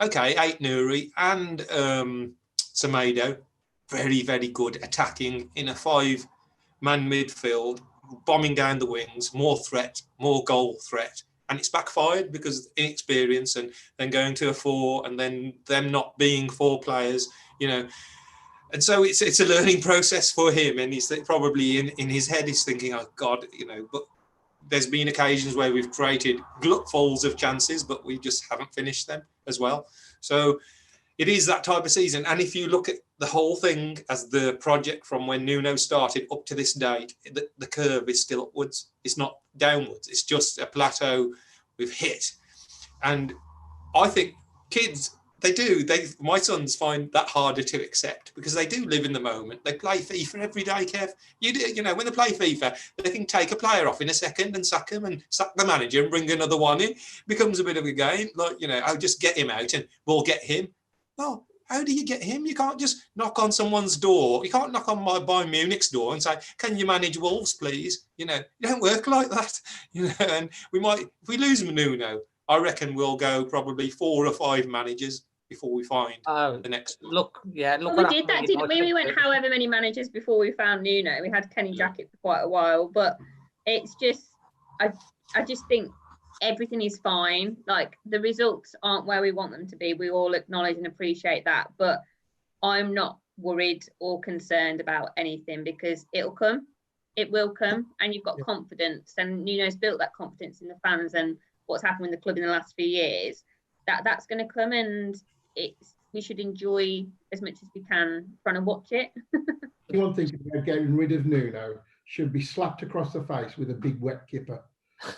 okay, Ait-Nouri and Semedo, very, very good attacking in a 5-man midfield, bombing down the wings, more threat, more goal threat. And it's backfired because of inexperience, and then going to a 4 and then them not being 4 players, you know. And so it's a learning process for him. And he's probably in his head, he's thinking, oh God, you know, but there's been occasions where we've created glutfuls of chances, but we just haven't finished them as well. So it is that type of season. And if you look at the whole thing as the project from when Nuno started up to this date, the curve is still upwards. It's not downwards. It's just a plateau we've hit. And I think kids, my sons find that harder to accept because they do live in the moment. They play FIFA every day, Kev. You know, when they play FIFA, they can take a player off in a second and sack him and sack the manager and bring another one in. It becomes a bit of a game. Like, you know, I'll just get him out and we'll get him. Well, how do you get him? You can't just knock on someone's door. You can't knock on my Bayern Munich's door and say, can you manage Wolves, please? You know, it don't work like that. You know, and if we lose Nuno, I reckon we'll go probably 4 or 5 managers before we find the next one. Look. Well, we did that, didn't we? We went however many managers before we found Nuno. We had Kenny Jackett for quite a while, but it's just, I just think everything is fine. Like, the results aren't where we want them to be. We all acknowledge and appreciate that, but I'm not worried or concerned about anything because it'll come. It will come, and you've got confidence, and Nuno's built that confidence in the fans and what's happened in the club in the last few years. That's going to come, and we should enjoy as much as we can trying to watch it. One thing about getting rid of Nuno should be slapped across the face with a big wet kipper.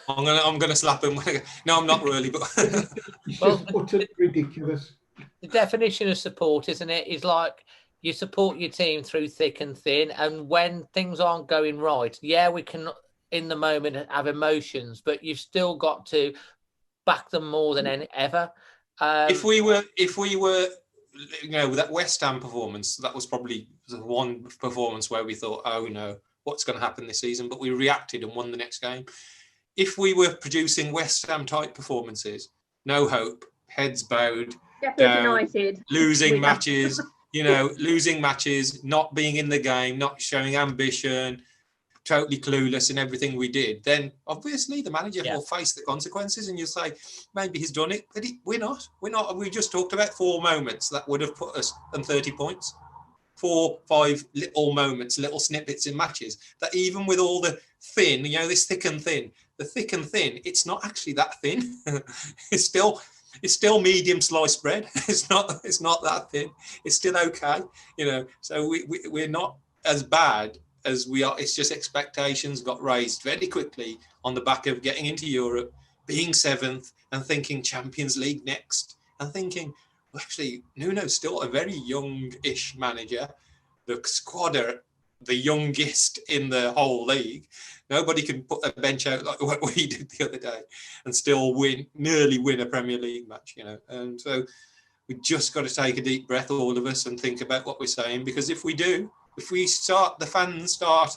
I'm gonna slap him. No, I'm not really, but it's just utterly ridiculous. the definition of support, isn't it? Is like you support your team through thick and thin, and when things aren't going right, yeah, we can in the moment have emotions, but you've still got to back them more than ever. If we were, you know, that West Ham performance, that was probably the one performance where we thought, oh no, what's going to happen this season? But we reacted and won the next game. If we were producing West Ham type performances, no hope, heads bowed, down, United. losing matches, losing matches, not being in the game, not showing ambition, totally clueless in everything we did, then obviously the manager will face the consequences, and you say maybe he's done it, but we're not. We just talked about 4 moments that would have put us on 30 points. 4, 5 little moments, little snippets in matches that even with all the thin, this thick and thin, the thick and thin, it's not actually that thin. It's still medium sliced bread. It's not that thin. It's still okay, So we're not as bad as we are. It's just expectations got raised very quickly on the back of getting into Europe, being 7th, and thinking Champions League next, and thinking, well, actually, Nuno's still a very young-ish manager. The squad are the youngest in the whole league. Nobody can put a bench out like what we did the other day and still nearly win a Premier League match, And so we just got to take a deep breath, all of us, and think about what we're saying, because if the fans start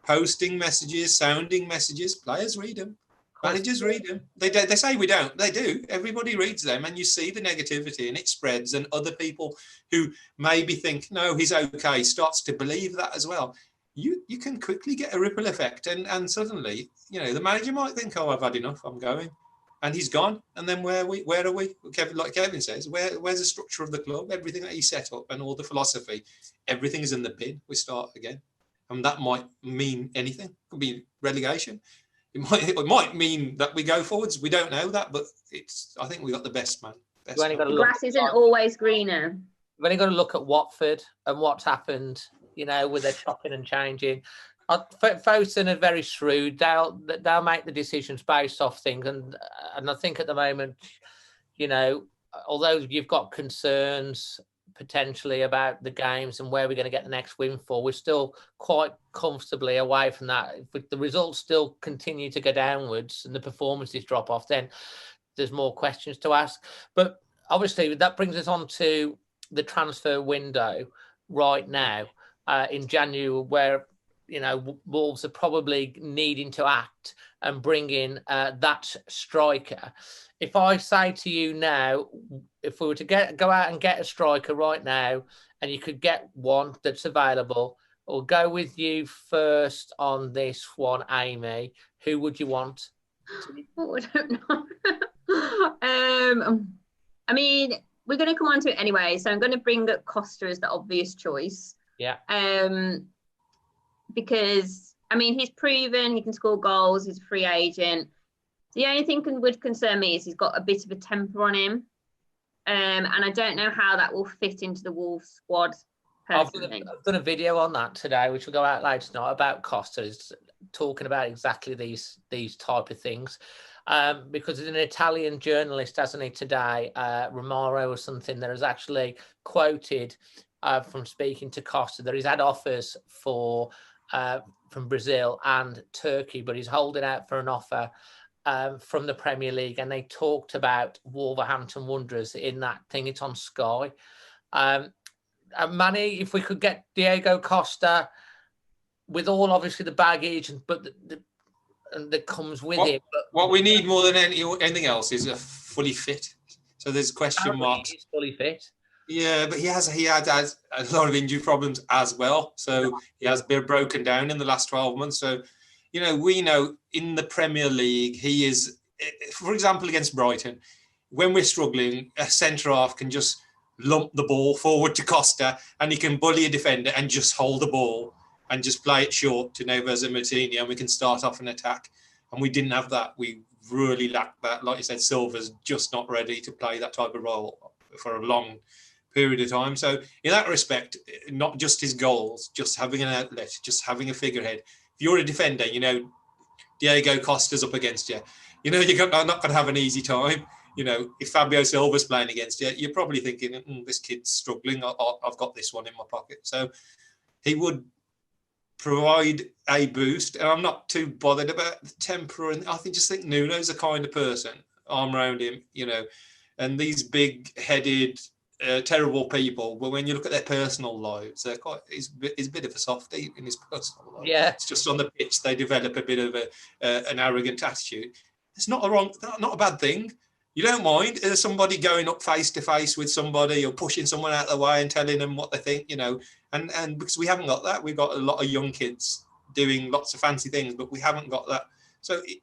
posting messages, sounding messages, players read them, managers read them. They say we don't. They do. Everybody reads them, and you see the negativity, and it spreads. And other people who maybe think, no, he's okay, starts to believe that as well. You can quickly get a ripple effect, and suddenly, the manager might think, oh, I've had enough, I'm going. And he's gone. And then where are we? Like Kevin says, where's the structure of the club? Everything that he set up and all the philosophy, everything is in the bin. We start again. And that might mean anything. It could be relegation. It might mean that we go forwards. We don't know that, but I think we got the best man. The grass isn't always greener. We've only got to look at Watford and what's happened, with their chopping and changing. Fosun are very shrewd. They'll make the decisions based off things, and I think at the moment, although you've got concerns potentially about the games and where we're going to get the next win for, we're still quite comfortably away from that. If the results still continue to go downwards and the performances drop off, then there's more questions to ask. But obviously that brings us on to the transfer window right now in January, where Wolves are probably needing to act and bring in that striker. If I say to you now, if we were to go out and get a striker right now, and you could get one that's available, I'll go with you first on this one, Amy. Who would you want? Oh, I don't know. I mean, we're going to come on to it anyway, so I'm going to bring up Costa as the obvious choice. Yeah. Because, I mean, he's proven he can score goals. He's a free agent. The only thing would concern me is he's got a bit of a temper on him. And I don't know how that will fit into the Wolves squad personally. I've done a video on that today, which will go out later tonight, about Costa, talking about exactly these type of things. Because an Italian journalist, hasn't he, today, Romaro or something, that has actually quoted from speaking to Costa that he's had offers from Brazil and Turkey, but he's holding out for an offer from the Premier League. And they talked about Wolverhampton Wanderers in that thing. It's on Sky. Manny, if we could get Diego Costa with all obviously the baggage, but that comes with it. But what we need more than anything else is a fully fit. So there's question marks. He's fully fit. Yeah, but he had a lot of injury problems as well. So he has been broken down in the last 12 months. So, we know in the Premier League, he is, for example, against Brighton, when we're struggling, a centre-half can just lump the ball forward to Costa, and he can bully a defender and just hold the ball and just play it short to Neves and Martini, and we can start off an attack. And we didn't have that. We really lacked that. Like you said, Silva's just not ready to play that type of role for a long period of time. So in that respect, not just his goals, just having an outlet, just having a figurehead. If you're a defender, Diego Costa's up against you. You're not going to have an easy time. you know, if Fabio Silva's playing against you, you're probably thinking, this kid's struggling. I've got this one in my pocket. So he would provide a boost, and I'm not too bothered about the temper. And I just think Nuno's the kind of person, arm around him, you know, and these big-headed, terrible people. But when you look at their personal lives, they're he's a bit of a softie in his personal life. Yeah, it's just on the pitch they develop a bit of an arrogant attitude. It's not a bad thing. You don't mind somebody going up face to face with somebody or pushing someone out of the way and telling them what they think, you know. And because we haven't got that, we've got a lot of young kids doing lots of fancy things, but we haven't got that. So it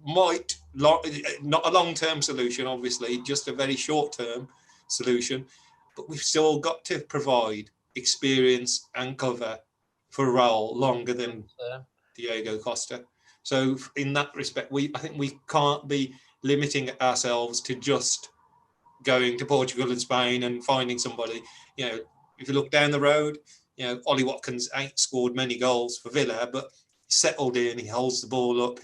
might not a long-term solution, obviously, just a very short-term solution. But we've still got to provide experience and cover for Raul longer than Diego Costa. So in that respect, I think we can't be limiting ourselves to just going to Portugal and Spain and finding somebody. You know, if you look down the road, you know, Ollie Watkins ain't scored many goals for Villa, but he's settled in, he holds the ball up,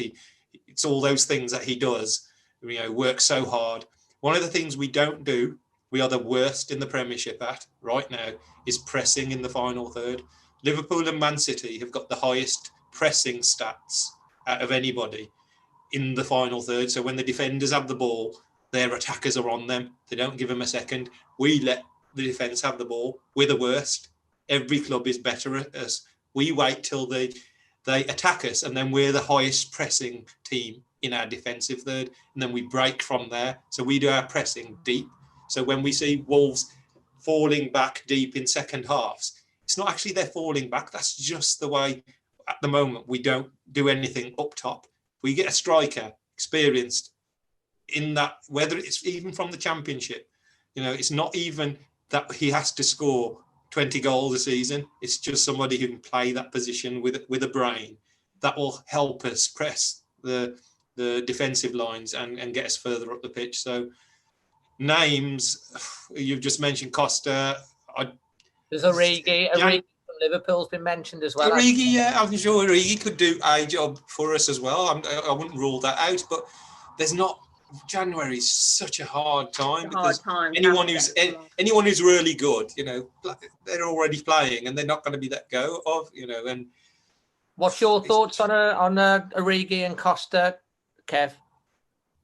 it's all those things that he does, you know, works so hard. One of the things we don't do, we are the worst in the Premiership at right now, is pressing in the final third. Liverpool and Man City have got the highest pressing stats out of anybody in the final third. So when the defenders have the ball, their attackers are on them. They don't give them a second. We let the defence have the ball. We're the worst. Every club is better at us. We wait till they attack us, and then we're the highest pressing team in our defensive third, and then we break from there. So we do our pressing deep. So when we see Wolves falling back deep in second halves, it's not actually they're falling back. That's just the way at the moment we don't do anything up top. We get a striker experienced in that, whether it's even from the Championship, you know, it's not even that he has to score 20 goals a season. It's just somebody who can play that position with a brain that will help us press the defensive lines and get us further up the pitch. So names, you've just mentioned Costa. There's Origi from Liverpool's been mentioned as well. Origi, yeah, I'm sure Origi could do a job for us as well. I wouldn't rule that out, but there's not. January's such a hard time because anyone who's really good, you know, they're already playing and they're not going to be let go of, you know. And what's your thoughts on Origi and Costa, Kev?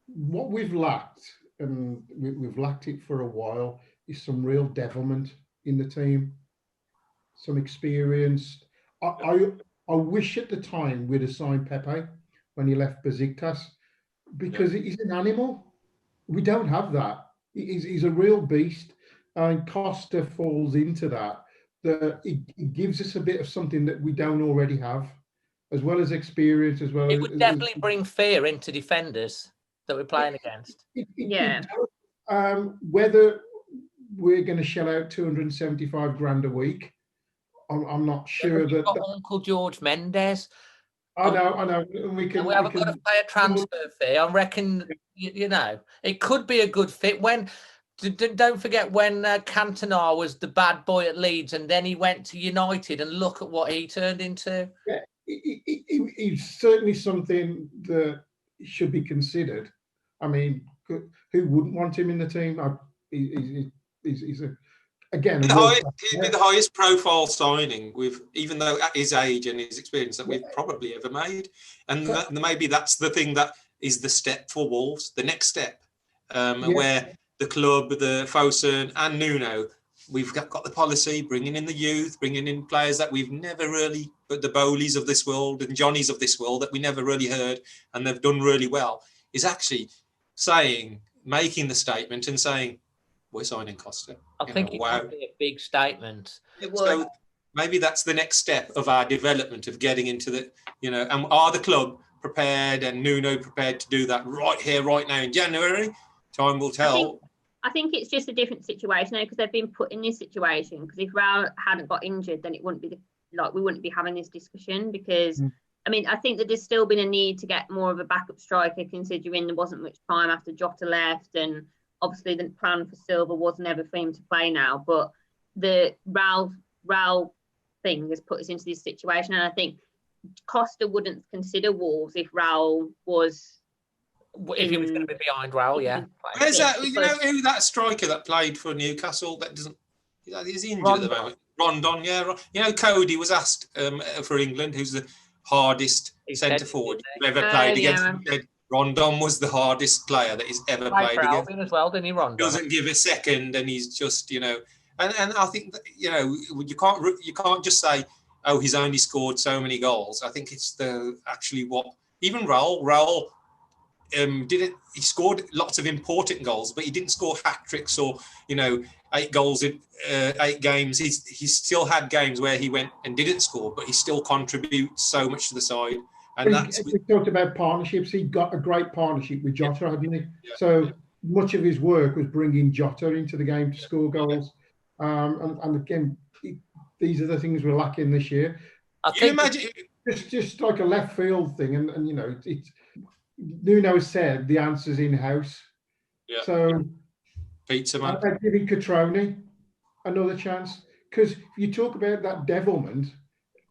What we've lacked, and we've lacked it for a while, is some real devilment in the team, some experience. I wish at the time we'd have signed Pepe when he left Besiktas, because he's an animal. We don't have that. He's a real beast, and Costa falls into that. It gives us a bit of something that we don't already have, as well as experience, as well. It would definitely bring fear into defenders that we're playing against. Whether we're going to shell out 275 grand a week, I'm not sure that. Uncle George Mendes. I know. We haven't got to pay a transfer fee. I reckon, you know, it could be a good fit. Don't forget when Cantona was the bad boy at Leeds, and then he went to United, and look at what he turned into. Yeah, he's certainly something that should be considered. I mean, who wouldn't want him in the team? He's a. Again, he'd be the highest profile signing even though at his age and his experience that we've probably ever made. And maybe that's the thing that is the step for Wolves, the next step, where the club, the Fosun and Nuno, we've got the policy, bringing in the youth, bringing in players that we've never really, but the Bowleys of this world and Johnnies of this world that we never really heard, and they've done really well, is actually making the statement and saying, we're signing Costa. I think it would be a big statement. So maybe that's the next step of our development of getting into the, you know, and are the club prepared and Nuno prepared to do that right here, right now in January? Time will tell. I think it's just a different situation now because they've been put in this situation. Because if Raul hadn't got injured, then it wouldn't be we wouldn't be having this discussion. Because I mean, I think that there's still been a need to get more of a backup striker, considering there wasn't much time after Jota left, and obviously the plan for Silva was never for him to play now. But the Raul thing has put us into this situation, and I think Costa wouldn't consider Wolves if Raul was if he was going to be behind Raul, yeah. Where's that? You know who that striker that played for Newcastle that doesn't? He's injured at the moment. Rondon, yeah. You know, Cody was asked for England, who's the hardest centre forward you've ever played against. He said Rondon was the hardest player that he's ever played against. Albion as well, didn't he, Rondon? Doesn't give a second, and he's just, you know, and I think that, you know, you can't just say, oh, he's only scored so many goals. I think it's actually what even Raul didn't. He scored lots of important goals, but he didn't score hat tricks or, you know, 8 goals in 8 games. He's still had games where he went and didn't score, but he still contributes so much to the side. And we talked about partnerships. He got a great partnership with Jota, hadn't he? Yeah. So much of his work was bringing Jota into the game to score goals. And again, these are the things we're lacking this year. Can you imagine? Just like a left field thing, and you know, it's Nuno said the answer's in house. Yeah. So pizza man. I'm giving Catroni another chance, because if you talk about that devilment,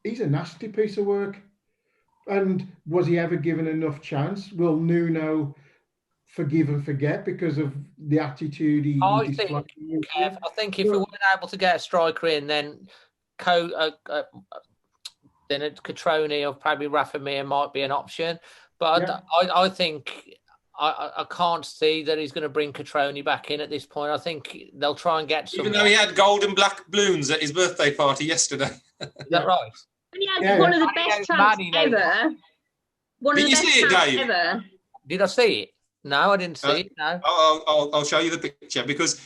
he's a nasty piece of work. And was he ever given enough chance? Will Nuno forgive and forget because of the attitude he displayed? I think if we weren't able to get a striker in, then Catroni or probably Rafa Mir might be an option. But yeah. I think I can't see that he's going to bring Catroni back in at this point. I think they'll try and get some. Even though he had gold and black balloons at his birthday party yesterday. Is that right? And he had one of the best chants ever. Did you see it, Dave? Ever. Did I see it? No, I didn't see it. No. I'll show you the picture, because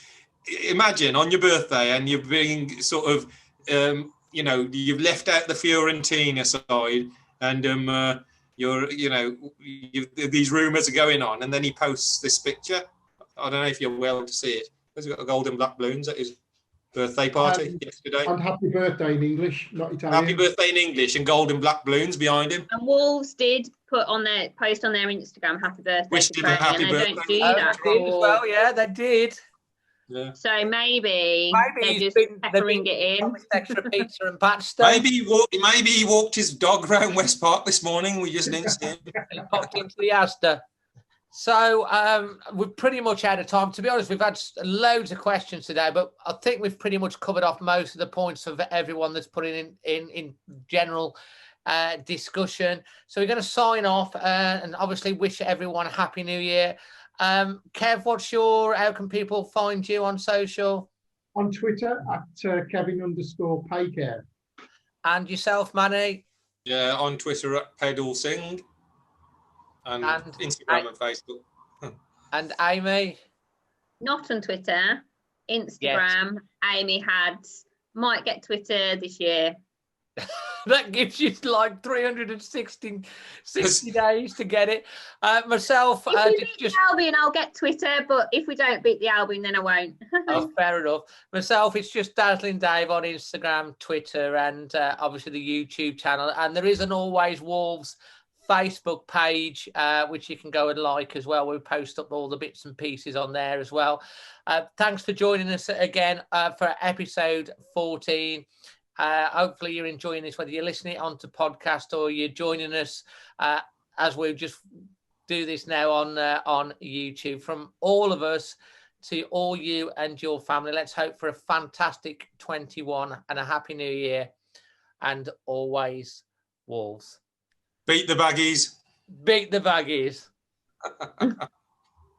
imagine on your birthday and you're being sort of, you know, you've left out the Fiorentina side, and these rumours are going on, and then he posts this picture. I don't know if you're well to see it. He's got gold and black balloons at his birthday party yesterday. And happy birthday in English, not Italian. Happy birthday in English, and gold and black balloons behind him. And Wolves did put on their post on their Instagram, happy birthday. Wished him a happy birthday. They don't do that. They did as well, yeah, they did. Yeah. So maybe they're just peppering it in. Extra pizza and pasta. Maybe he walked his dog around West Park this morning. We just didn't see him. He popped into the Asda. So we're pretty much out of time. To be honest, we've had loads of questions today, but I think we've pretty much covered off most of the points of everyone that's putting in general discussion. So we're going to sign off and obviously wish everyone a happy new year. Kev, how can people find you on social? On Twitter at Kevin_Paycare. And yourself, Manny? Yeah, on Twitter at Pedal Sing. And Instagram and Facebook. And Amy? Not on Twitter. Instagram. Yes. Amy Hads. Might get Twitter this year. That gives you like 360 days to get it. Myself, if we beat the Albion, I'll get Twitter, but if we don't beat the Albion, then I won't. Oh, fair enough. Myself, it's just Dazzling Dave on Instagram, Twitter, and obviously the YouTube channel. And there is an Always Wolves Facebook page, which you can go and like as well. We post up all the bits and pieces on there as well. Thanks for joining us again for episode 14. Hopefully you're enjoying this, whether you're listening onto podcast or you're joining us as we just do this now on YouTube. From all of us to all you and your family, let's hope for a fantastic 21 and a happy new year. And always Wolves. Beat the Baggies. Beat the Baggies.